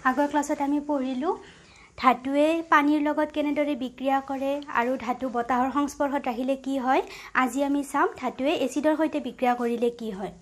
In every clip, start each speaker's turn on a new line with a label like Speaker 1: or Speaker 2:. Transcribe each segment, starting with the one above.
Speaker 1: আগৰ ক্লাছত আমি পঢ়িলো ধাতুৱে পানীৰ লগত কেনেদৰে বিক্ৰিয়া কৰে আৰু ধাতু বতাহৰ সংস্পৰ্শত ৰাখিলে কি হয়। আজি আমি চাম ধাতুৱে এচিডৰ সৈতে বিক্ৰিয়া কৰিলে কি হয়।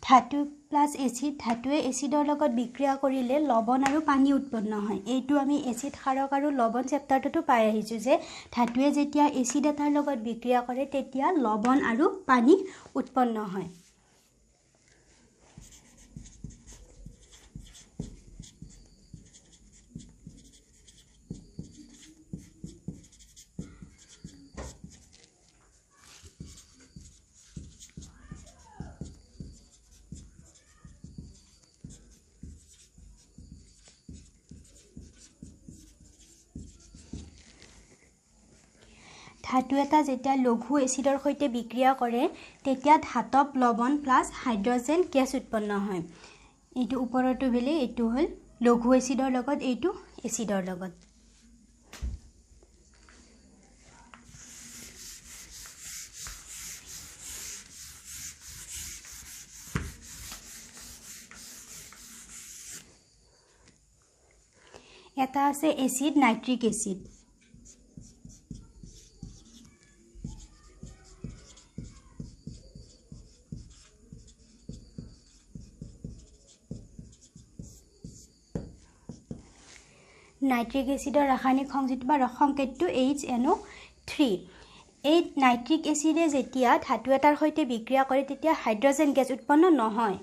Speaker 1: ধাতু প্লাছ এচিড ধাতুৱে এচিডৰ লগত বিক্ৰিয়া কৰিলে লৱণ আৰু পানী উৎপন্ন হয়। এইটো আমি এচিড ক্ষাৰক আৰু লৱণ চেপ্টাৰটোতো পাই আহিছোঁ যে ধাতুৱে যেতিয়া এচিড এটাৰ লগত বিক্ৰিয়া কৰে তেতিয়া লৱণ আৰু পানী উৎপন্ন হয়। ধাতু এটা যেতিয়া লঘু এচিডৰ সৈতে বিক্ৰিয়া কৰে তেতিয়া ধাতৱ লৱণ প্লাছ হাইড্ৰজেন গেছ উৎপন্ন হয়। এইটো ওপৰতো বেলেগ, এইটো হ'ল লঘু এচিডৰ লগত, এইটো এচিডৰ লগত। এটা আছে এচিড নাইট্ৰিক এচিড। নাইট্ৰিক এচিডৰ ৰাসায়নিক সংযুক্ত বা সংকেতটো HNO3। এই নাইট্ৰিক এচিডে যেতিয়া ধাতু এটাৰ সৈতে বিক্ৰিয়া কৰে তেতিয়া হাইড্ৰজেন গেছ উৎপন্ন নহয়।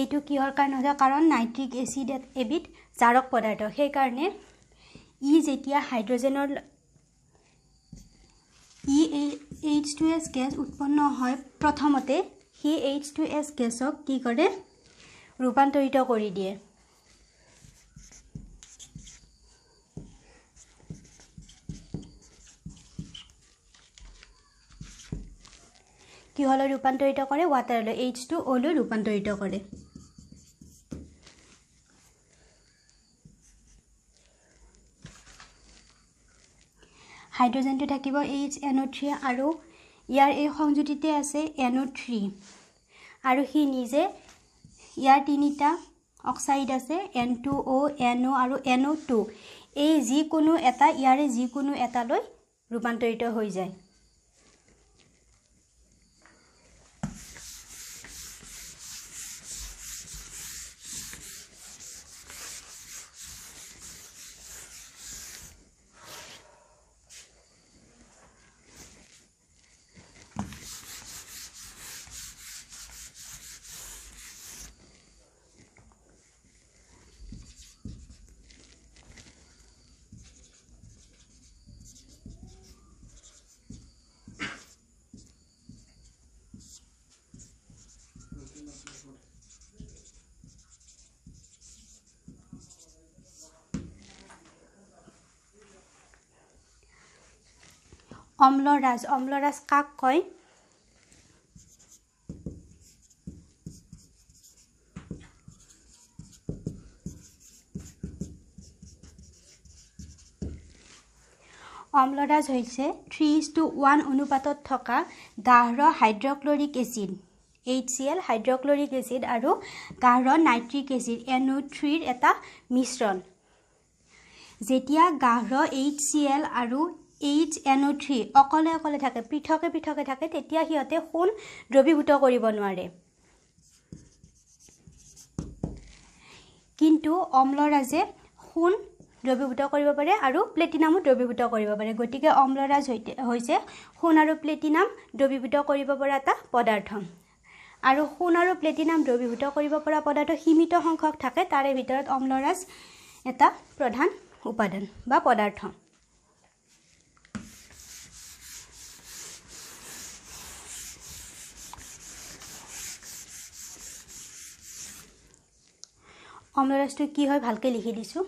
Speaker 1: এইটো কিহৰ কাৰণে হয়? কাৰণ নাইট্ৰিক এচিড এবিধ জাৰক পদাৰ্থ, সেইকাৰণে যেতিয়া হাইড্ৰজেনৰ H2S গেছ উৎপন্ন হয় প্ৰথমতে সেই H2S গেছক কি কৰে? ৰূপান্তৰিত কৰি দিয়ে। কিহলৈ ৰূপান্তৰিত কৰে? ৱাটাৰলৈ, H2O লৈ ৰূপান্তৰিত কৰে। হাইড্ৰজেনটো থাকিব HNO3 আৰু ইয়াৰ এই সংযুতিতে আছে NO3 আৰু সি নিজে ইয়াৰ তিনিটা অক্সাইড আছে N2O, NO আৰু NO2। এই যিকোনো এটা ইয়াৰে যিকোনো এটালৈ ৰূপান্তৰিত হৈ যায়। অম্লৰাজ, অম্লৰাজ কাক কয়? অম্লৰাজ হৈছে 3:1 অনুপাতত থকা গাঢ় hydrochloric acid HCl hydrochloric acid আৰু গাঢ় নাইট্ৰিক এচিড NO3 এটা মিশ্ৰণ। যেতিয়া গাঢ় HCl আৰু HNO3 অকলে অকলে থাকে, পৃথকে পৃথকে থাকে, তেতিয়া সিহঁতে সোণ দ্ৰৱীভূত কৰিব নোৱাৰে। কিন্তু অম্লৰাজে সোণ দ্ৰৱীভূত কৰিব পাৰে আৰু প্লেটিনামো দ্ৰৱীভূত কৰিব পাৰে গতিকে অম্লৰাজ হৈছে সোণ আৰু প্লেটিনাম দ্ৰৱীভূত কৰিব পৰা এটা পদাৰ্থ আৰু সোণ আৰু প্লেটিনাম দ্ৰৱীভূত কৰিব পৰা পদাৰ্থ সীমিত সংখ্যক থাকে তাৰে ভিতৰত অম্লৰাজ এটা প্ৰধান উপাদান বা পদাৰ্থ অম্লৰাজটো কি হয় ভালকে লিখি দিছো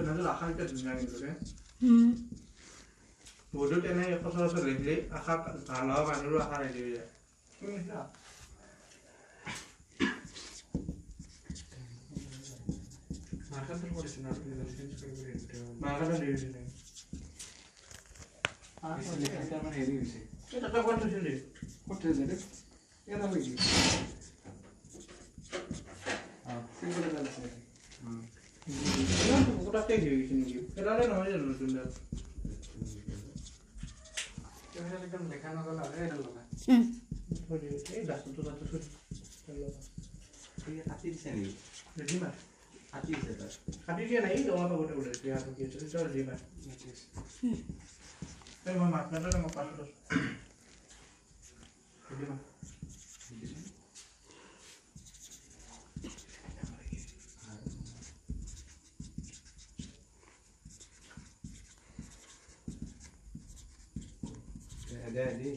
Speaker 2: নাজল আশা এটা ধুনীয়া কিন্তু ৰে বডত এনে সচৰাচৰ লিখলি আশা ভাল হোৱা মানুহৰো আশা ৰেডি হৈ যায় মাৰ্কাটো কৰিছে না মাৰ্কাটো দি দিছে লিখাটা মানে হেৰি হৈছে এটা তো কোন থৈছিল কোঠে যে এটা হৈ গই সিম্পল এটা আছে কোটাতে গই গিছে নি এটালে নহয় জানো সুন্দর এটা একদম দেখা না গলা এটা লগা ওই এই দাসটো দাসটো চলো এই কাটি দিছে নি রেডি মা কাটি দিছে তার কাটি দিয়া নাই তোমার তো গোটে গোটে দিয়া তো কি চলে চল রেডি মা এই মা মাতনাটা না পাঁচটো রেডি মা Daddy.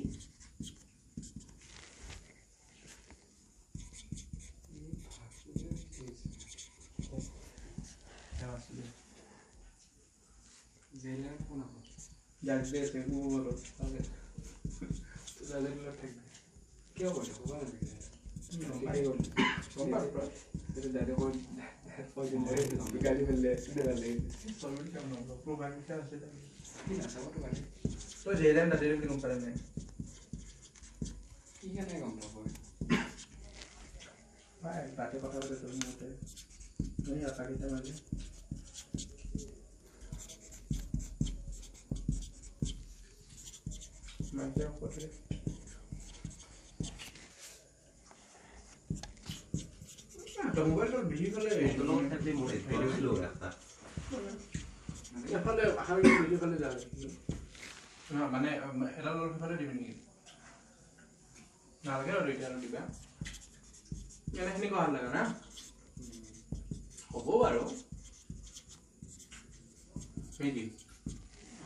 Speaker 2: तो जेलन दा डायरेक्टली कंपेयर में की है नहीं कम हो भाई बातें पता होते तो नहीं होते नहीं आता कितना वाले मैं क्या करते तो मोबाइल तो बिजी कर ले तो लोग खाली मोबाइल वीडियो लो रखता ये फले हावी वीडियो फले जा না মানে এটা লল ফেলে দিবি নি নালগে আৰু এটা আৰু দিবা এনেখিনি কোৱা লাগে না হ'ব বাৰু মেজি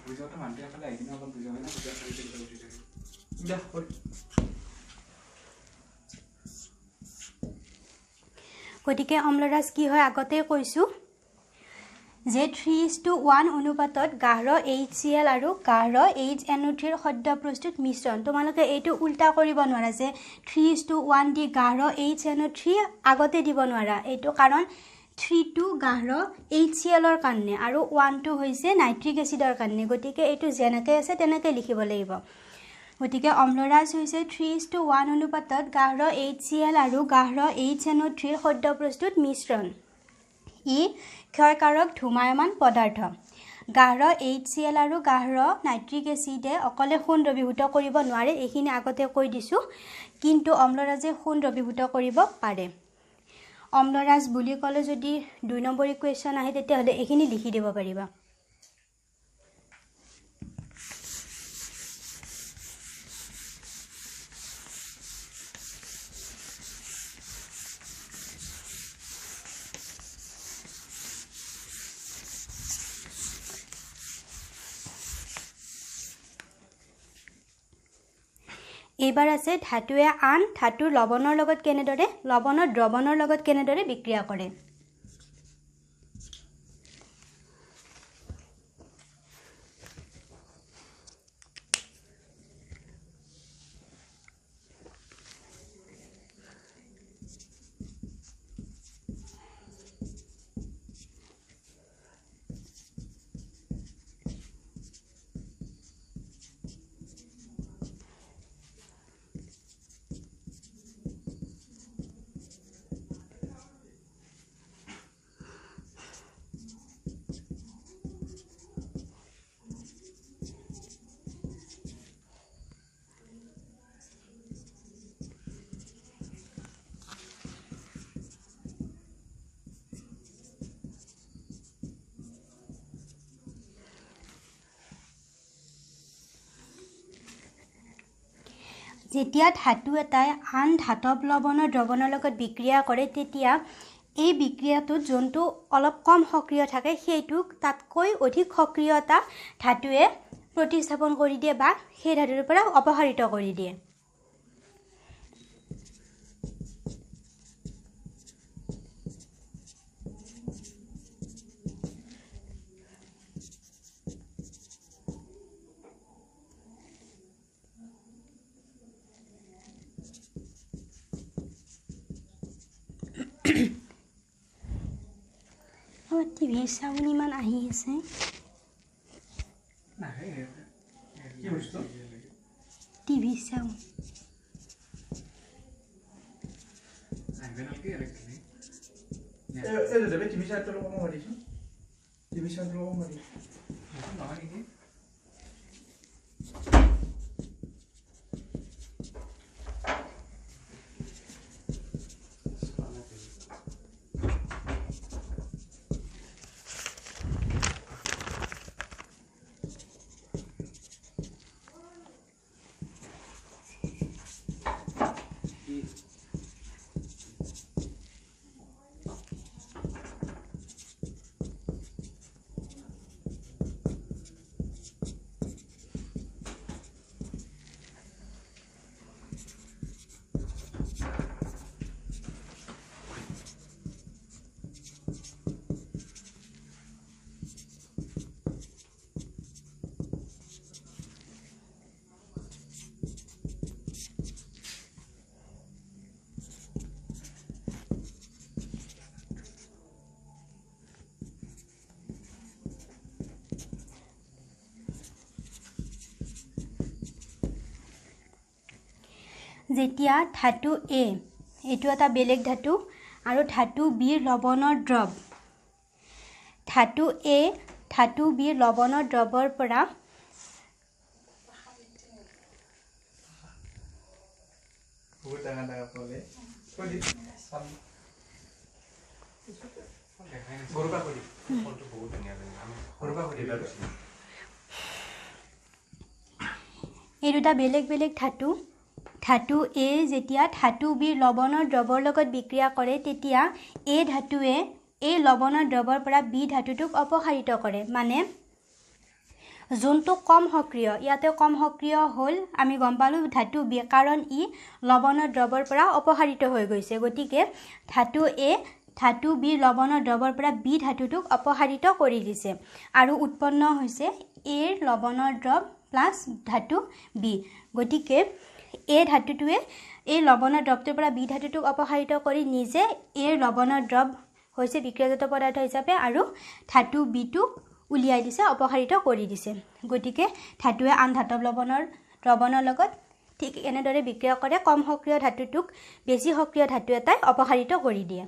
Speaker 2: বুজাটো মানতে ফেলে আইনা অকল বুজা হয় না বুজা কৰি দিলে উঠি যায় দা
Speaker 1: গতিকে অম্লৰাজ কি হয় আগতে কৈছো যে 3:1 অনুপাতত গাঢ় HCl আৰু গাঢ় HNO3 ৰ সদ্য প্ৰস্তুত মিশ্ৰণ তোমালোকে এইটো উল্টা কৰিব নোৱাৰা যে 3:1 দি গাঢ় HNO3 আগতে দিব নোৱাৰা এইটো কাৰণ 3 টো গাঢ় HCl ৰ কাৰণে আৰু 1 টো হৈছে নাইট্ৰিক এসিডৰ কাৰণে গতিকে এইটো যেনেকৈ আছে তেনেকৈ লিখিব লাগিব গতিকে অম্লৰাজ হৈছে 3:1 অনুপাতত গাঢ় HCl আৰু গাঢ় HNO3 ৰ সদ্য প্ৰস্তুত মিশ্ৰণ ই ক্ষয়কাৰক ধুমায়মান পদাৰ্থ গাঢ় HCl আৰু গাঢ় নাইট্ৰিক এসিডে অকলে সোণ দ্ৰৱীভূত কৰিব নোৱাৰে এইখিনি আগতে কৈ দিছো কিন্তু অম্লৰাজে সোণ দ্ৰৱীভূত কৰিব পাৰে অম্লৰাজ বুলি ক'লে যদি 2 নম্বৰ ইকুৱেশ্যন আহে তেতিয়াহলে এইখিনি লিখি দিব পাৰিবা এইবাৰ আছে ধাতুৱে আন ধাতুৰ লৱণৰ লগত কেনেদৰে লৱণৰ দ্ৰৱণৰ লগত কেনেদৰে বিক্ৰিয়া কৰে যেতিয়া ধাতু এটাই আন ধাতৱ লৱণৰ দ্ৰৱণৰ লগত বিক্ৰিয়া কৰে তেতিয়া এই বিক্ৰিয়াটোত যোনটো অলপ কম সক্ৰিয় থাকে সেইটোক তাতকৈ অধিক সক্ৰিয়তা ধাতুৱে প্ৰতিস্থাপন কৰি দিয়ে বা সেই ধাতুৰ পৰা অপসাৰিত কৰি দিয়ে। টিভি চাউন ইমান আহি আছে টিভি চাউন যেতিয়া ধাতু A এইটো এটা বেলেগ ধাতু আৰু ধাতু B লৱণৰ দ্ৰৱ ধাতু A ধাতু B লৱণৰ দ্ৰৱৰ পৰা এই দুটা বেলেগ বেলেগ ধাতু ধাতু A যেতিয়া ধাতু B লৱণৰ দ্ৰৱৰ লগত বিক্ৰিয়া কৰে তেতিয়া A ধাতুৱে এই লৱণৰ দ্ৰৱৰ পৰা B ধাতুটোক অপসাৰিত কৰে মানে যোনটো কম সক্ৰিয় ইয়াতে কম সক্ৰিয় হ'ল আমি গম পালো ধাতু B কাৰণ ই লৱণৰ দ্ৰৱৰ পৰা অপসাৰিত হৈ গৈছে গতিকে ধাতু A ধাতু B লৱণৰ দ্ৰৱৰ পৰা B ধাতুটোক অপসাৰিত কৰি দিছে আৰু উৎপন্ন হৈছে A লৱণৰ দ্ৰৱ প্লাস ধাতু B গতিকে এই ধাতুটোৱে এই লৱণৰ দ্ৰৱটোৰ পৰা B ধাতুটোক অপসাৰিত কৰি নিজে এই লৱণৰ দ্ৰৱ হৈছে বিক্ৰিয়াজাত পদাৰ্থ হিচাপে আৰু ধাতু Bটোক উলিয়াই দিছে অপসাৰিত কৰি দিছে গতিকে ধাতুৱে আন ধাতৱ লৱণৰ দ্ৰৱণৰ লগত ঠিক এনেদৰে বিক্ৰিয়া কৰে কম সক্ৰিয় ধাতুটোক বেছি সক্ৰিয় ধাতু এটাই অপসাৰিত কৰি দিয়ে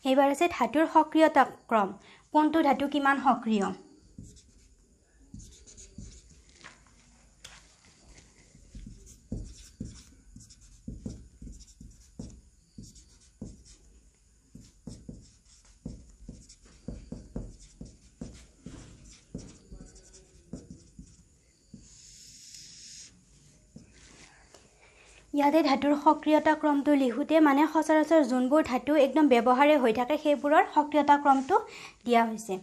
Speaker 1: এইবাৰ আছে ধাতুৰ সক্ৰিয়তা ক্ৰম কোনটো ধাতু কিমান সক্ৰিয় ইয়াতে ধাতুৰ সক্ৰিয়তা ক্ৰমটো লিখোতে মানে সচৰাচৰ যোনবোৰ ধাতু একদম ব্যৱহাৰে হৈ থাকে সেইবোৰৰ সক্ৰিয়তা ক্ৰমটো দিয়া হৈছে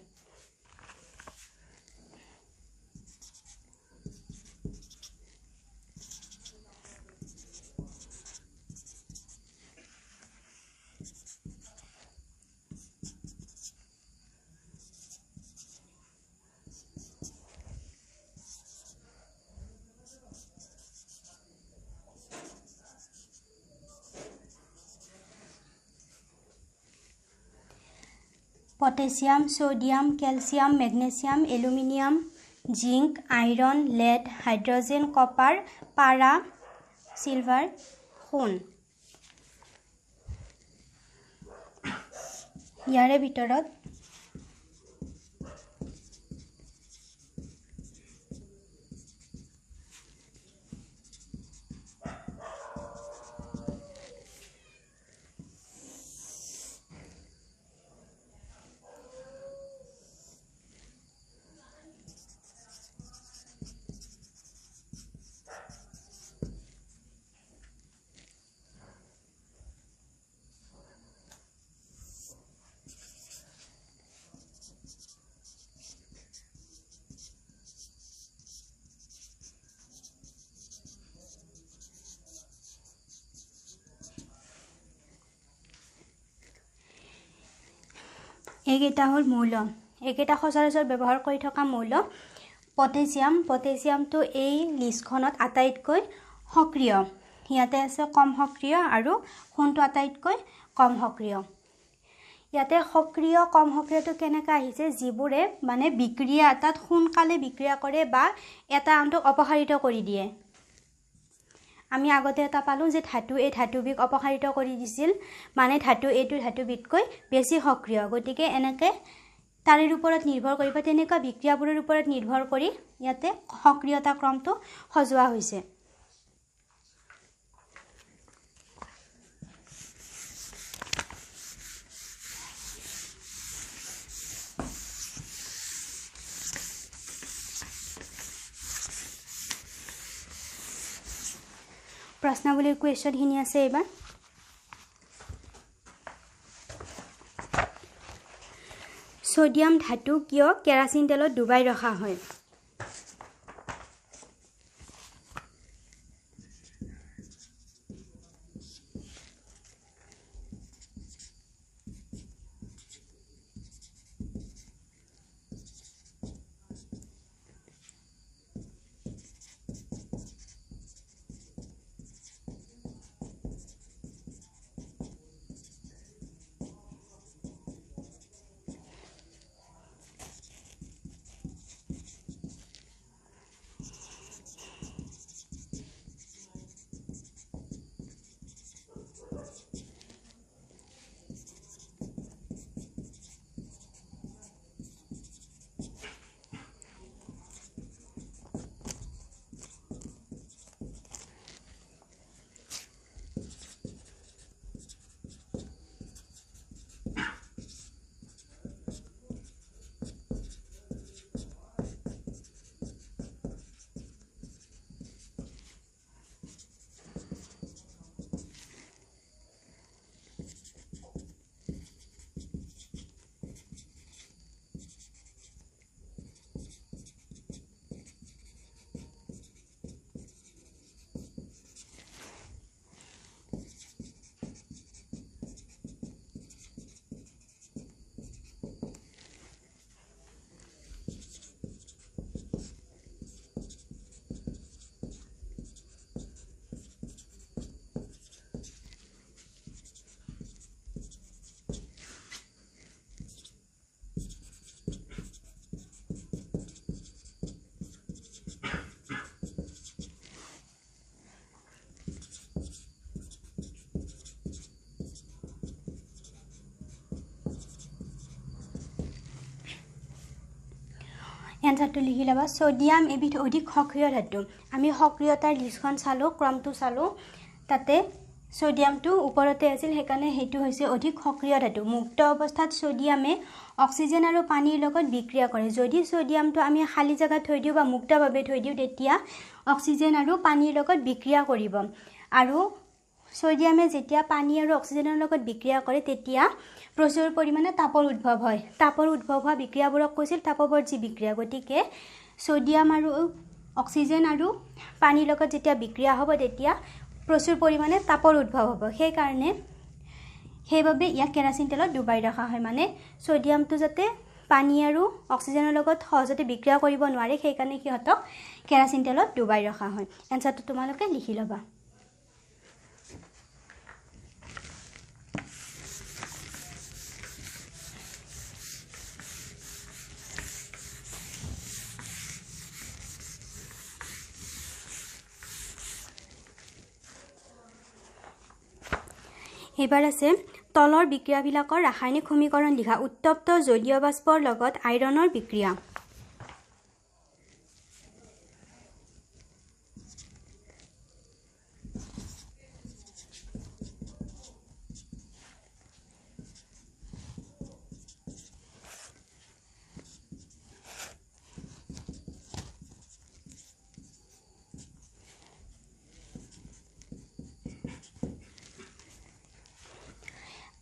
Speaker 1: potassium, sodium, calcium, magnesium, aluminium, zinc, iron, lead, hydrogen, copper, para, silver, সোণ ইয়াৰে ভিতৰত এইকেইটা হ'ল মৌল এইকেইটা সচৰাচৰ ব্যৱহাৰ কৰি থকা মৌল পটেছিয়ামটো এই লিষ্টখনত আটাইতকৈ সক্ৰিয় ইয়াতে আছে কম সক্ৰিয় আৰু সোণটো আটাইতকৈ কম সক্ৰিয় ইয়াতে সক্ৰিয় কম সক্ৰিয়টো কেনেকৈ আহিছে যিবোৰে মানে বিক্ৰিয়া এটাত সোনকালে বিক্ৰিয়া কৰে বা এটা আনটোক অপসাৰিত কৰি দিয়ে আমি আগতে এটা পালো যে ধাতু এই ধাতুবিক অপসাৰিত কৰি দিছিল মানে ধাতু এইটো ধাতুবিতকৈ বেছি সক্ৰিয় গতিকে এনেকৈ তাৰৰ ওপৰত নিৰ্ভৰ কৰিব তেনেকুৱা বিক্ৰিয়াবোৰৰ ওপৰত নিৰ্ভৰ কৰি ইয়াতে সক্ৰিয়তা ক্ৰমটো সজোৱা হৈছে প্ৰশ্নাৱলীৰ কুৱেশ্যনখিনি আছে এইবাৰ সোডিয়াম ধাতু কিয় কেৰাচিন তেলত ডুবাই ৰখা হয় এনসাৰটো লিখি লবা সোডিয়াম এবিধ অধিক সক্ৰিয় ধাতু আমি সক্ৰিয়তাৰ লিষ্টখন চালো ক্ৰমটো চালো তাতে সোডিয়ামটো ওপৰতে আছিল হেকানে হেতু হৈছে অধিক সক্ৰিয় ধাতু মুক্ত অৱস্থাত সোডিয়ামে অক্সিজেন আৰু পানীৰ লগত বিক্ৰিয়া কৰে যদি সোডিয়ামটো আমি খালি জায়গাত থৈ দিও বা মুক্তভাৱে থৈ দিও তেতিয়া অক্সিজেন আৰু পানীৰ লগত বিক্ৰিয়া কৰিব আৰু সোডিয়ামে যেতিয়া পানী আৰু অক্সিজেনৰ লগত বিক্ৰিয়া কৰে তেতিয়া প্ৰচুৰ পৰিমাণে তাপৰ উদ্ভৱ হয় তাপৰ উদ্ভৱ হোৱা বিক্ৰিয়াবোৰক কৈছিল তাপবৰ্জী বিক্ৰিয়া গতিকে সোডিয়াম আৰু অক্সিজেন আৰু পানীৰ লগত যেতিয়া বিক্ৰিয়া হ'ব তেতিয়া প্ৰচুৰ পৰিমাণে তাপৰ উদ্ভৱ হ'ব সেইবাবে ইয়াক কেৰাচিন তেলত ডুবাই ৰখা হয় মানে সোডিয়ামটো যাতে পানী আৰু অক্সিজেনৰ লগত সহজতে বিক্ৰিয়া কৰিব নোৱাৰে সেই কাৰণে কিহতক কেৰাচিন তেলত ডুবাই ৰখা হয় এনসাৰটো তোমালোকে লিখি লবা এবাৰ আছে তলৰ বিক্ৰিয়াবিলাকৰ ৰাসায়নিক সমীকৰণ লিখা উত্তপ্ত জলীয় বাষ্পৰ লগত আইৰণৰ বিক্ৰিয়া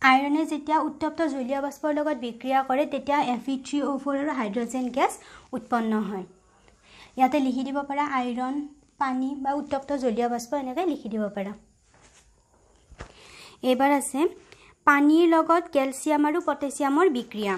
Speaker 1: আইৰণে যেতিয়া উত্তপ্ত জলীয় বাষ্পৰ লগত বিক্ৰিয়া কৰে তেতিয়া Fe3O4 আৰু হাইড্ৰজেন গেছ উৎপন্ন হয় ইয়াতে লিখি দিব পাৰা আইৰণ পানী বা উত্তপ্ত জলীয় বাষ্প এনেকৈ লিখি দিব পাৰা এবাৰ আছে পানীৰ লগত ক্যালসিয়াম আৰু পটাছিয়ামৰ বিক্ৰিয়া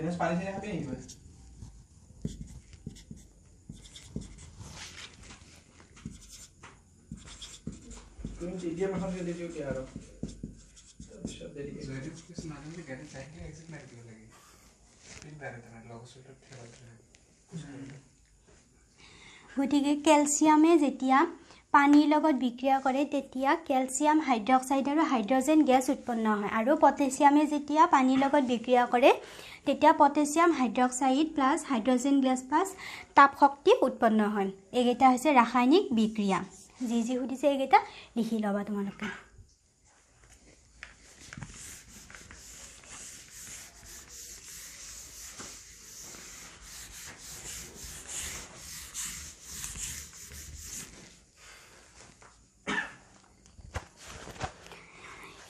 Speaker 2: Tienes pan y tienes a pie, pues. Dia mah dia dia dia aro. Shot dari. So itu is not only getting cycle exit like you lagi. Speed better than log so to throw.
Speaker 1: গতিকে ক্যালসিয়ামে যেতিয়া পানীৰ লগত বিক্ৰিয়া কৰে তেতিয়া calcium hydroxide আৰু hydrogen gas উৎপন্ন হয় আৰু পটাছিয়ামে যেতিয়া পানীৰ লগত বিক্ৰিয়া কৰে তেতিয়া potassium hydroxide plus hydrogen gas plus তাপ শক্তি উৎপন্ন হয় এইকেইটা হৈছে ৰাসায়নিক বিক্ৰিয়া যি সুধিছে এইকেইটা লিখি লবা তোমালোকে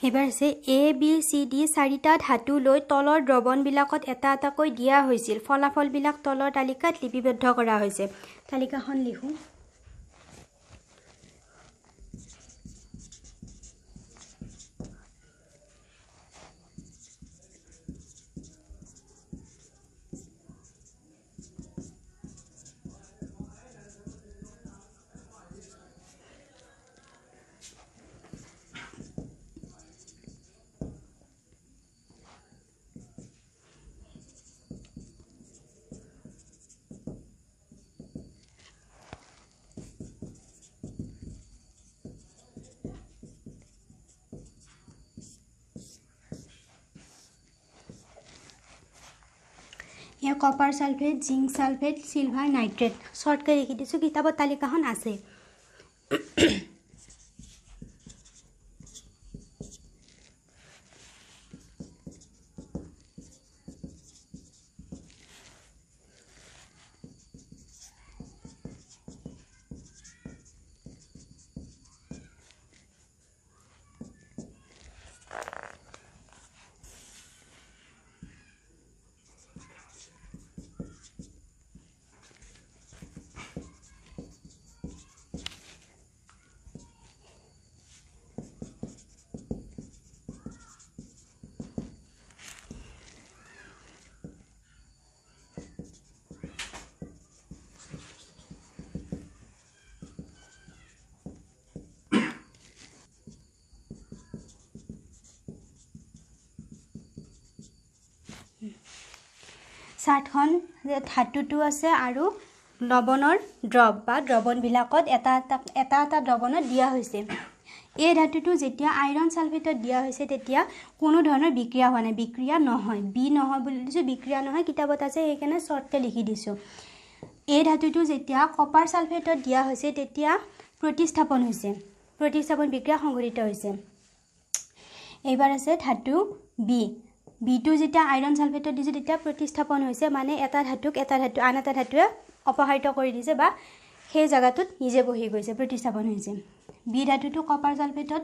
Speaker 1: এবাৰ আছে এ বি সি ডি চাৰিটা ধাতু লৈ তলৰ দ্ৰৱণবিলাকত এটা এটাকৈ দিয়া হৈছিল ফলাফলবিলাক তলৰ তালিকাত লিপিবদ্ধ কৰা হৈছে তালিকাখন লিখো ये copper sulphate zinc sulphate silver nitrate short के लिखि दिसु किताबत तालिकाখন আছে চাৰ্টখন ধাতুটো আছে আৰু লৱণৰ দ্ৰৱ বা দ্ৰৱণবিলাকত এটা দ্ৰৱণত দিয়া হৈছে এই ধাতুটো যেতিয়া আইৰন সালফেটত দিয়া হৈছে তেতিয়া কোনো ধৰণৰ বিক্ৰিয়া হোৱা নাই বিক্ৰিয়া নহয় বি নহয় বুলি দিছো বিক্ৰিয়া নহয় কিতাপত আছে সেইকাৰণে শৰ্টকে লিখি দিছো এই ধাতুটো যেতিয়া কপাৰ সালফেটত দিয়া হৈছে তেতিয়া প্ৰতিস্থাপন হৈছে প্ৰতিস্থাপন বিক্ৰিয়া সংঘটিত হৈছে এইবাৰ আছে ধাতু বি বিটু যেতিয়া আইৰন সালফেটত দিছে তেতিয়া প্ৰতিস্থাপন হৈছে মানে এটা ধাতু আন এটা ধাতুৱে অপসাৰিত কৰি দিছে বা সেই জায়গাটোত নিজে বহি গৈছে প্ৰতিস্থাপন হৈছে বি ধাতুটো কপাৰ সালফেটত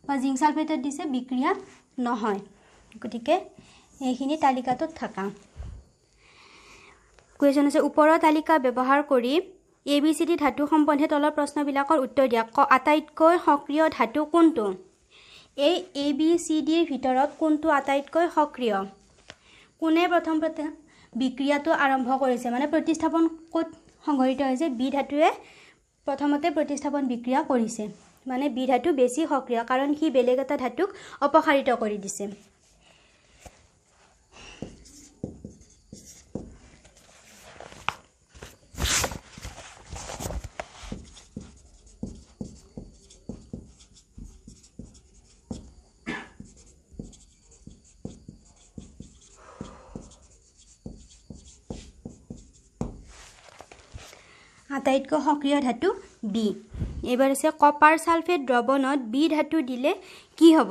Speaker 1: বা জিংক সালফেটত দিছে বিক্ৰিয়া নহয় গতিকে এইখিনি তালিকাটোত থাকা কোৱেশ্চন আছে ওপৰৰ তালিকা ব্যৱহাৰ কৰি এ বি সি ডি ধাতু সম্বন্ধে তলৰ প্ৰশ্নবিলাকৰ উত্তৰ দিয়া আটাইতকৈ সক্ৰিয় ধাতু কোনটো এই এ বি সি ডিৰ ভিতৰত কোনটো আটাইতকৈ সক্ৰিয় কোনে প্ৰথম বিক্ৰিয়াটো আৰম্ভ কৰিছে মানে প্ৰতিস্থাপন ক'ত সংঘটিত হৈছে বি ধাতুৱে প্ৰথমতে প্ৰতিস্থাপন বিক্ৰিয়া কৰিছে মানে বি ধাতু বেছি সক্ৰিয় কাৰণ সি বেলেগ এটা ধাতুক অপসাৰিত কৰি দিছে আটাইতকৈ সক্ৰিয় ধাতু বি এবাৰ আছে কপাৰ সালফেট দ্ৰৱণত বি ধাতু দিলে কি হ'ব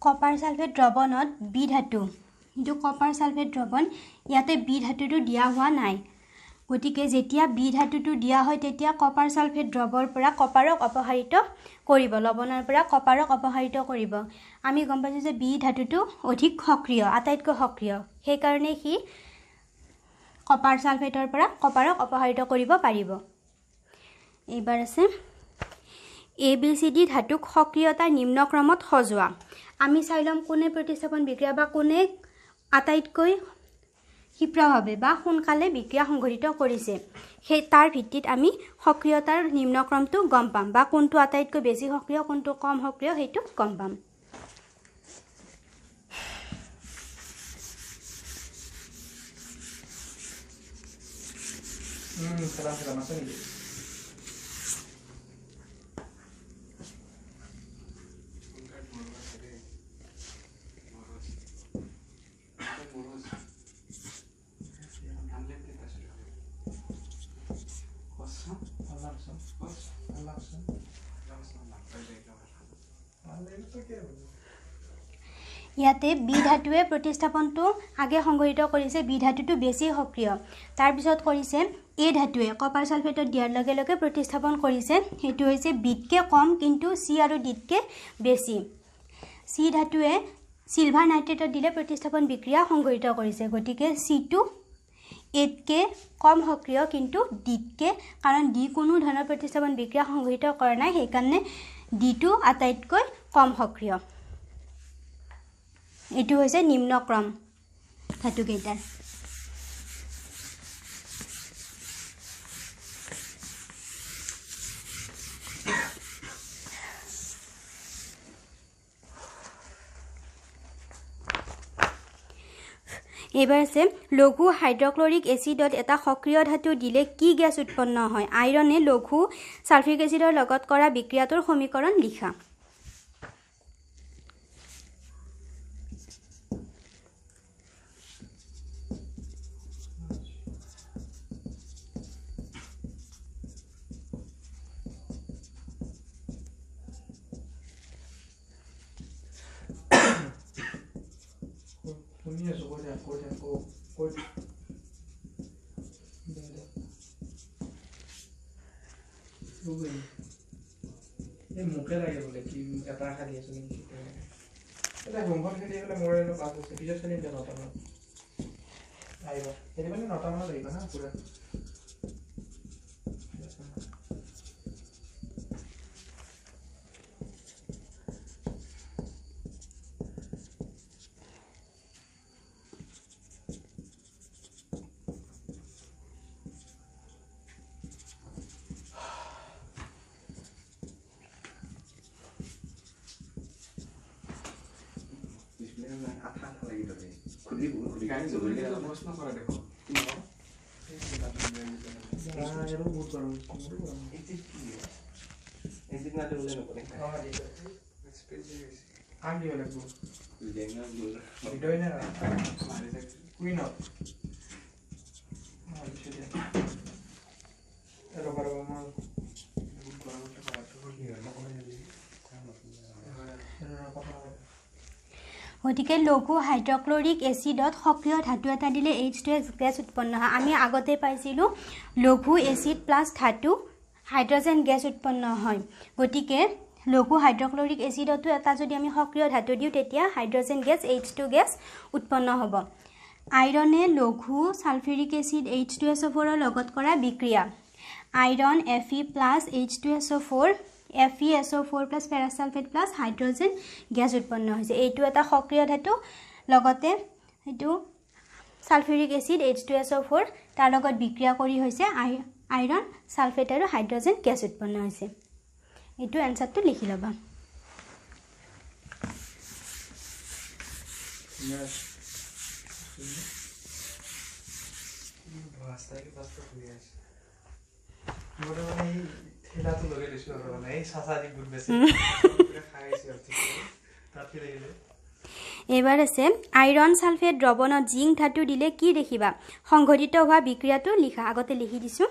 Speaker 1: কপাৰ সালফেট দ্ৰৱণত বি ধাতু কিন্তু কপাৰ সালফেট দ্ৰৱণ ইয়াতে বি ধাতুটো দিয়া হোৱা নাই গতিকে যেতিয়া বি ধাতুটো দিয়া হয় তেতিয়া কপাৰ সালফেট দ্ৰৱৰ পৰা কপাৰক অপসাৰিত কৰিব লৱণৰ পৰা কপাৰক অপসাৰিত কৰিব আমি গম পাইছো যে বি ধাতুটো অধিক সক্ৰিয় আটাইতকৈ সক্ৰিয় সেই কাৰণে হি কপাৰ সালফেটৰ পৰা কপাৰক অপসাৰিত কৰিব পাৰিব এইবাৰ আছে ABCD ধাতুক সক্ৰিয়তা নিম্ন ক্ৰমত সজোৱা আমি চাইলম কোনে প্ৰতিস্থাপন বিক্ৰিয়া বা কোনে আটাইতকৈ ক্ষিপ্ৰভাৱে বা সোনকালে বিক্ৰিয়া সংঘটিত কৰিছে সেই তাৰ ভিত্তিত আমি সক্ৰিয়তাৰ নিম্ন ক্ৰমটো গম পাম বা কোনটো আটাইতকৈ বেছি সক্ৰিয় কোনটো কম সক্ৰিয় হেতু গম পাম
Speaker 2: salam আছে নেকি
Speaker 1: ইয়াতে বি ধাতুৱে প্ৰতিস্থাপনটো আগে সংঘটিত কৰিছে বি ধাতুটো বেছি সক্ৰিয় তাৰ পিছত কৰিছে এ ধাতুৱে কপাৰ সালফেটত দিয়াৰ লগে লগে প্ৰতিস্থাপন কৰিছে হেতু হৈছে বিতকে কম কিন্তু সি আৰু ডিতকে বেছি সি ধাতুৱে সিলভাৰ নাইট্ৰেটত দিলে প্ৰতিস্থাপন বিক্ৰিয়া সংঘটিত কৰিছে গতিকে সিটো এতকে কম সক্ৰিয় কিন্তু ডিতকে কাৰণ ডি কোনো ধৰণৰ প্ৰতিস্থাপন বিক্ৰিয়া সংঘটিত কৰা নাই সেই কাৰণে ডিটো আটাইতকৈ কম সক্ৰিয় এটো হৈছে নিম্ন ক্ৰম ধাতু কেইটাৰ এবাৰ আছে লঘু হাইড্ৰক্লৰিক এসিডত এটা সক্ৰিয় ধাতু দিলে কি গ্যাস উৎপন্ন হয় আইৰনে লঘু সালফিক এসিডৰ লগত কৰা বিক্ৰিয়াটোৰ সমীকৰণ লিখা
Speaker 2: শুনি আছো কৈ এই মুখে লাগে বোলে কি এটা খালি আছে নেকি এটা গংগল খেলি গ'লে মোৰ এনে পাছ আছে পিছত খেলিম দে 9টা মান আহিবা খেলি মানে 9টা মান আহিবা না পুৰা
Speaker 1: গতিকে লঘু হাইড্ৰক্লৰিক এসিডত সক্ৰিয় ধাতু এটা দিলে H2S গ্যাস উৎপন্ন হয় আমি আগতে পাইছিলো লঘু এসিড প্লাস ধাতু হাইড্ৰোজেন গ্যাস উৎপন্ন হয় গতিকে লঘু হাইড্ৰক্লৰিক এসিডতো এটা যদি আমি সক্ৰিয় ধাতু দিও তেতিয়া হাইড্ৰোজেন গ্যাস H2 গ্যাস উৎপন্ন হ'ব আইৰনে লঘু সালফিউৰিক এসিড H2SO4 ৰ লগত কৰা বিক্ৰিয়া iron Fe + H2SO4 FeSO4 + পেৰাসালফেট + hydrogen gas উৎপন্ন হৈছে এইটো এটা সক্ৰিয় ধাতু লগতে এটো সালফিউৰিক এসিড H2SO4 তাৰ লগত বিক্ৰিয়া কৰি হৈছে আইৰন সালফেট আৰু হাইড্ৰোজেন গ্যাস উৎপন্ন হৈছে এটো আনসারটো লিখি লবা
Speaker 2: ভাস্তাকে পাস্তা খুলি আছে মোরে মানে থেলা তো লগে দিছো মানে এই সাসাদি গুড বেশি খাইছে ঠিক তাতে দিলে
Speaker 1: এবাৰ আছে আইৰন সালফেট দ্ৰৱণত জিংক ধাতু দিলে কি দেখিবা সংঘটিত হোৱা বিক্ৰিয়াটো লিখা আগতে লিখি দিছো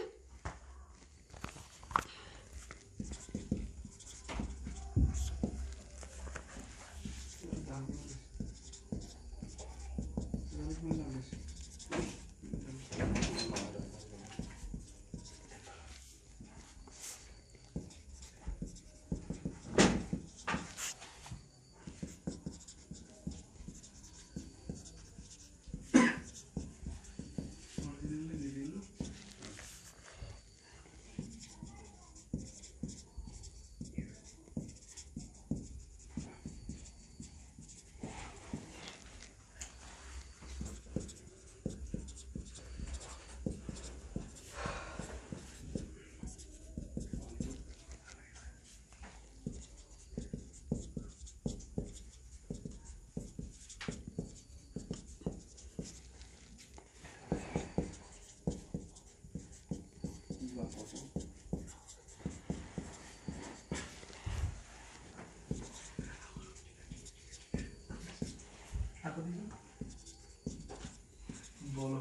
Speaker 2: বলো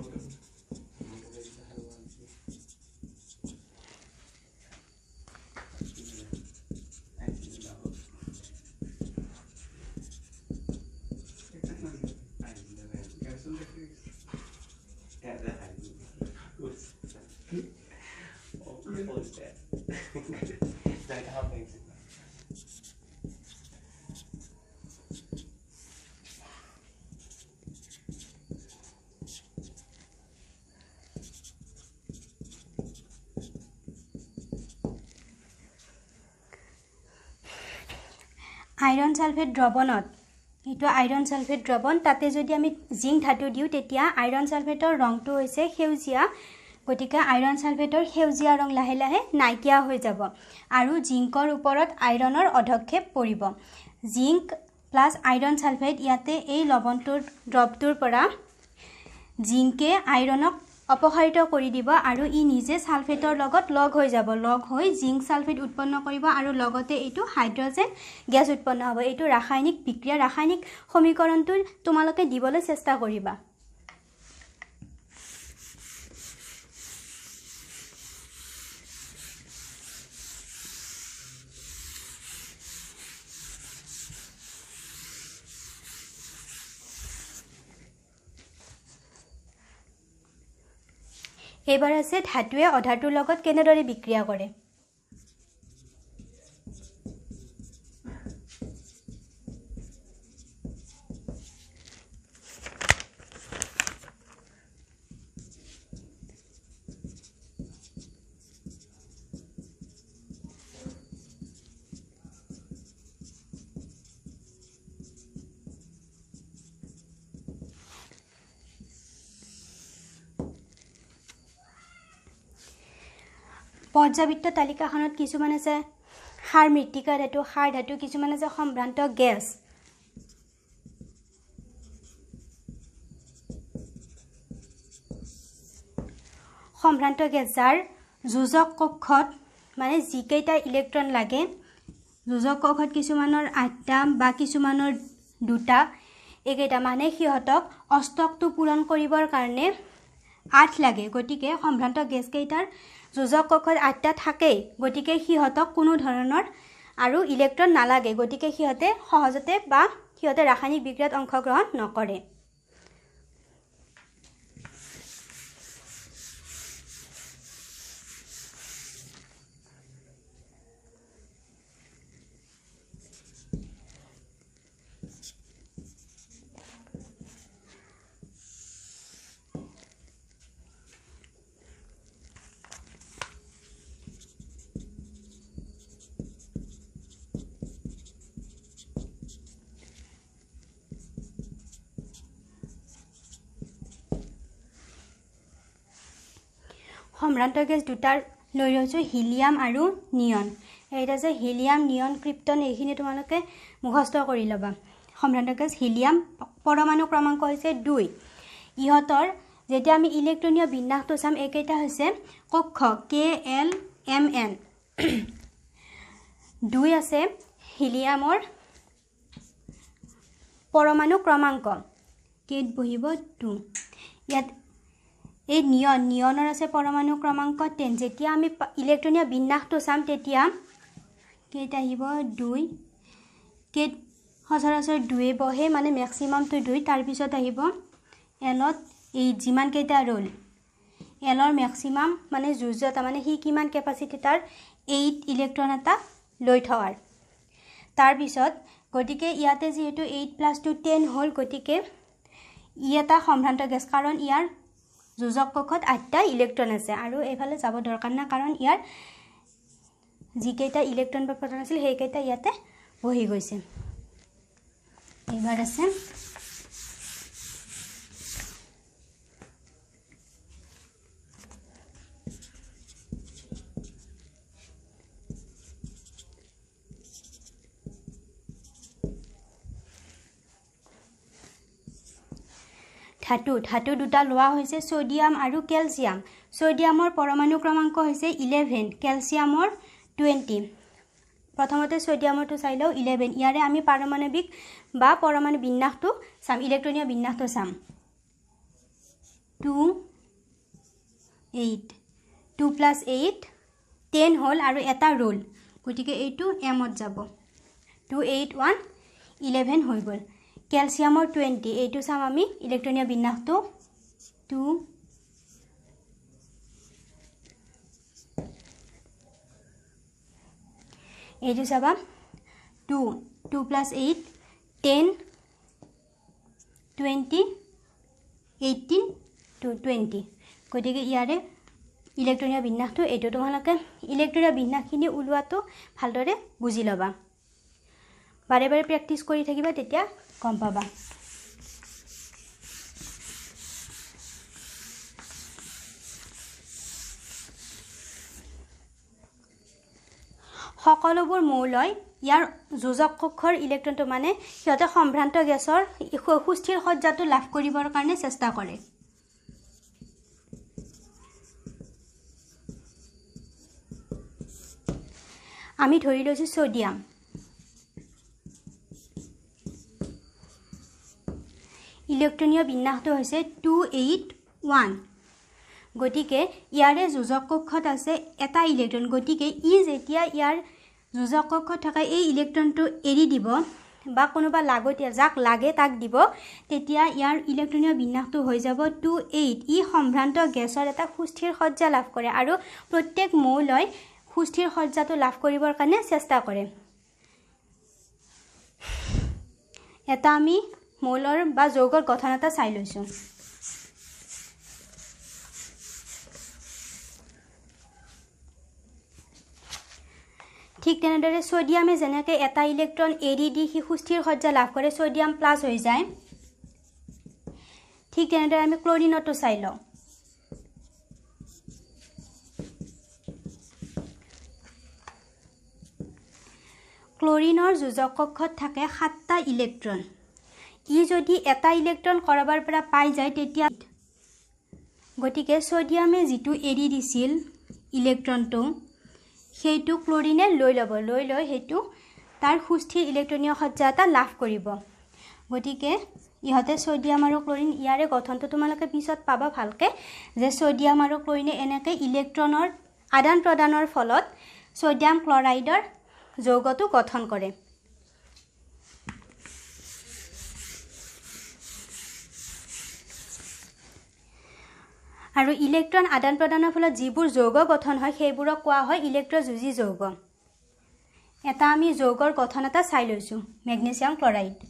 Speaker 1: আইৰণ সালফেট দ্ৰৱণত এইটো আইৰণ সালফেট দ্ৰৱণ তাতে যদি আমি জিংক ধাতু দিও তেতিয়া আইৰণ সালফেটৰ ৰংটো হৈছে সেউজীয়া গতিকে আইৰণ সালফেটৰ সেউজীয়া ৰং লাহে লাহে নাইকিয়া হৈ যাব আৰু জিংকৰ ওপৰত আইৰণৰ অধক্ষেপ পৰিব জিংক প্লাস আইৰণ সালফেট ইয়াতে এই লৱণটোৰ দ্ৰৱটোৰ পৰা জিংকে আইৰণক অপসাৰিত কৰি দিব আৰু ই নিজে সালফেটৰ লগত লগ হৈ যাব লগ হৈ জিংক সালফেট উৎপন্ন কৰিব আৰু লগতে এইটো হাইড্ৰজেন গ্যাস উৎপন্ন হ'ব এইটো ৰাসায়নিক বিক্ৰিয়া ৰাসায়নিক সমীকৰণটো তোমালোকে দিবলৈ চেষ্টা কৰিবা এবাৰ আছে ধাতুৱে অধাতুৰ লগত কেনেদৰে বিক্ৰিয়া কৰে পৰ্যাবৃত্ত তালিকাখনত কিছুমান আছে সাৰ মৃত্তিকা ধাতু সাৰ ধাতু কিছুমান আছে সম্ভ্ৰান্ত গ্যাস সম্ভ্ৰান্ত গ্যাস যাৰ যোজক কক্ষত মানে যিকেইটা ইলেক্ট্ৰন লাগে যোজক কক্ষত কিছুমানৰ 8টা বা কিছুমানৰ 2টা একেটা মানে সিহঁতক অষ্টকটো পূৰণ কৰিবৰ কাৰণে 8 লাগে গতিকে সম্ভ্ৰান্ত গ্যাস কেইটাৰ যোজক কক্ষত 8টা থাকে গতিকে সিহঁতক কোনো ধৰণৰ আৰু ইলেক্ট্ৰন নালাগে গতিকে সিহঁতে সহজতে বা সিহঁতে ৰাসায়নিক বিক্ৰিয়াত অংশগ্ৰহণ নকৰে সম্ভ্ৰান্ত গ্যাস দুটাৰ লৈ লৈছো হিলিয়াম আৰু নিয়ন এইটা যে হিলিয়াম নিয়ন ক্ৰিপ্টন এইখিনি তোমালোকে মুখস্থ কৰি ল'বা সম্ভ্ৰান্ত গ্যাস হিলিয়াম পৰমাণু ক্ৰমাংক হৈছে 2 ইহতৰ যেতিয়া আমি ইলেক্ট্ৰনীয় বিন্যাসটো চাম একেটা হৈছে কক্ষ KLMN 2 আছে হিলিয়ামৰ পৰমাণু ক্ৰমাংক কেত বহিব 2 ইয়াত এই নিয়নৰ আছে পৰমাণু ক্ৰমাংক 10 যেতিয়া আমি ইলেক্ট্ৰনীয় বিন্যাসটো চাম তেতিয়া কেত আহিব 2 কেত সচৰাচৰ 2 বহে মানে ম্যাক্সিমামটো 2 তাৰ পিছত আহিব এলত এই যিমান কেইটা ৰোল এলৰ ম্যাক্সিমাম মানে যোজ্যতা মানে হি কিমান ক্যাপাসিটি তাৰ 8 ইলেক্ট্ৰন এটা লৈ থৱাৰ তাৰ পিছত গতিকে ইয়াতে যেহেতু 8 + 2 10 হল গতিকে ই এটা সম্ভ্ৰান্ত গ্যাস কাৰণ ইয়াৰ যোজক কক্ষত 8টা ইলেক্ট্ৰন আছে আৰু এফালে যাব দৰকাৰ না কাৰণ ইয়াৰ যিকেইটা ইলেক্ট্ৰন বা প্ৰটন আছিল সেইকেইটা ইয়াতে বহি গৈছে এবাৰ আছে ধাতু দুটা লোৱা হৈছে সোডিয়াম আৰু ক্যালসিয়াম সোডিয়ামৰ পৰমাণু ক্ৰমাংক হৈছে 11 ক্যালসিয়ামৰ 20 প্ৰথমতে সোডিয়ামৰটো চাই লও 11 ইয়াৰে আমি পাৰমাণবিক বা পৰমাণু বিন্যাসটো চাম ইলেক্ট্ৰনীয় বিন্যাসটো চাম 2 8 2 plus 8 10 হল আৰু এটা ৰোল গটিকে এইটো এমত যাব 2 8 1 11 হৈ গল ক্যালসিয়ামৰ 20 এইটো চাম আমি ইলেক্ট্ৰনীয় বিন্যাসটো 2 এইটো চাবা 2 2 plus 8 10 20 18 to 20 গটিকে ইয়াৰে ইলেক্ট্ৰনীয় বিন্যাসটো এইটো তোমালোকে ইলেক্ট্ৰনীয় বিন্যাসখিনি উলোৱাটো ভালদৰে বুজি লবা বাৰে বাৰে প্ৰেক্টিস কৰি থাকিবা তেতিয়া গম পাবা সকলোবোৰ মৌলয় ইয়াৰ যোজক কক্ষৰ ইলেক্ট্ৰনটো মানে সিহঁতে সম্ভ্ৰান্ত গেছৰ সুস্থিৰ সজ্জাটো লাভ কৰিবৰ কাৰণে চেষ্টা কৰে আমি ধৰি লৈছো সোডিয়াম ইলেক্ট্ৰনীয় বিন্যাসটো হৈছে 281 গটিকে ইয়াৰে যোজক কক্ষত আছে এটা ইলেক্ট্ৰন গটিকে ই যেতিয়া ইয়াৰ যোজক কক্ষত থকা এই ইলেক্ট্ৰনটো এৰি দিব বা কোনোবা লাগতীয়া যাক লাগে তাক দিব তেতিয়া ইয়াৰ ইলেক্ট্ৰনীয় বিন্যাসটো হৈ যাব 28 ই সম্ভ্ৰান্ত গেছৰ এটা সুস্থিৰ সজ্জা লাভ কৰে আৰু প্ৰত্যেক মৌলয় সুস্থিৰ সজ্জাটো লাভ কৰিবৰ কাৰণে চেষ্টা কৰে এটা আমি মৌলৰ বা যৌগৰ গঠন এটা চাই লৈছো ঠিক তেনেদৰে সোডিয়ামে যেনেকৈ এটা ইলেক্ট্ৰন এৰি দি হি সুস্থিৰ সজ্জা লাভ কৰে সোডিয়াম প্লাস হৈ যায় ঠিক তেনেদৰে আমি ক্লোৰিনটো চাই লওঁ ক্লোৰিনৰ যোজক কক্ষত থাকে 7টা ইলেক্ট্ৰন ই যদি এটা ইলেক্ট্ৰন কৰবাৰ পৰা পাই যায় তেতিয়া গটিকে সোডিয়ামে যেটো এৰি দিছিল ইলেক্ট্ৰনটো সেইটো ক্লোৰিনে লৈ লয় হেতু তাৰ সুস্থিৰ ইলেক্ট্ৰনীয় সজ্জা এটা লাভ কৰিব গটিকে ইহতে সোডিয়াম আৰু ক্লোৰিন ইয়াৰে গঠনটো তোমালোকে পিছত পাবা ভালকে যে সোডিয়াম আৰু ক্লোৰিনে এনেকৈ ইলেক্ট্ৰনৰ আদান প্ৰদানৰ ফলত সোডিয়াম ক্লোৰাইডৰ যৌগটো গঠন কৰে আৰু ইলেক্ট্ৰন আদান প্ৰদানৰ ফলত যিবোৰ যৌগ গঠন হয় সেইবোৰক কোৱা হয় ইলেক্ট্ৰযোজী যৌগ এটা আমি যৌগৰ গঠন এটা চাই লৈছো মেগনেছিয়াম ক্লোৰাইড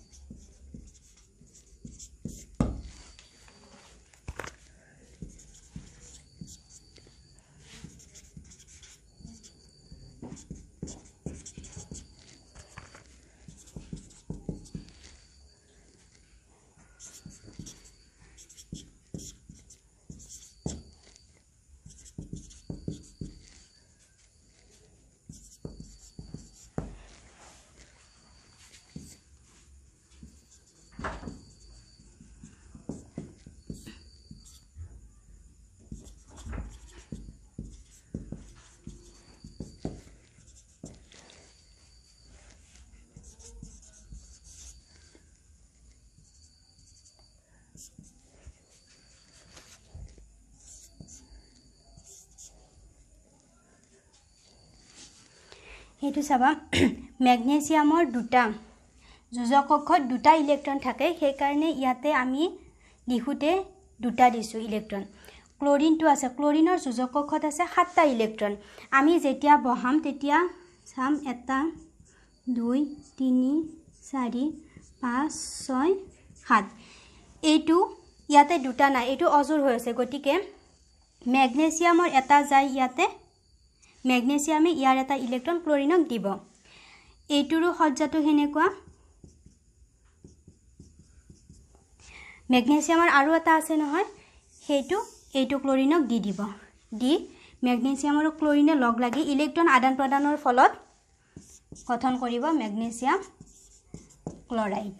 Speaker 1: हेतु चाबा मैग्नेशियाমৰ দুটা যোজক কক্ষত দুটা ইলেক্ট্ৰন থাকে সেই কাৰণে ইয়াতে আমি লিখুতে দুটা দিছো ইলেক্ট্ৰন ক্লোৰিনটো আছে ক্লোৰিনৰ যোজক কক্ষত আছে 7টা ইলেক্ট্ৰন আমি যেতিয়া বহাম তেতিয়া চাম এটা 2 3 4 5 6 7 এইটো ইয়াতে দুটা নাই এইটো অজুৰ হৈ আছে গটিকে मैग्नेशियाমৰ এটা যায় ইয়াতে मैग्नेशियामे ইয়াৰ এটা ইলেক্ট্ৰন ক্লোৰিনক দিব এইটোৰো সজ্জাটো হেনেকুৱা मैग्नेशियाমৰ আৰু এটা আছে নহয় হেতু এইটো ক্লোৰিনক দি দিব দি मैग्नेशियाম আৰু ক্লোৰিনে লগ লাগি ইলেক্ট্ৰন আদান প্ৰদানৰ ফলত গঠন কৰিব मैग्नेशियाम ক্লোৰাইড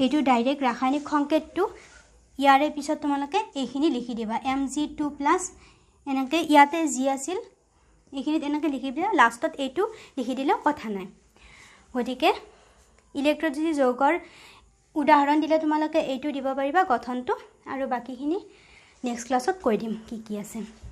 Speaker 1: এইটো ডাইৰেক্ট ৰাসায়নিক সংকেতটো ইয়াৰে পিছত তোমালোকে এইখিনি লিখি দিবা Mg2+ এনেকৈ ইয়াতে যি আছিল এইখিনিত এনেকৈ লিখি দিবা লাষ্টত এইটো লিখি দিলেও কথা নাই গতিকে ইলেক্ট্ৰলিটিক যৌগৰ উদাহৰণ দিলে তোমালোকে এইটো দিব পাৰিবা গঠনটো আৰু বাকিখিনি নেক্সট ক্লাছত কৈ দিম কি কি আছে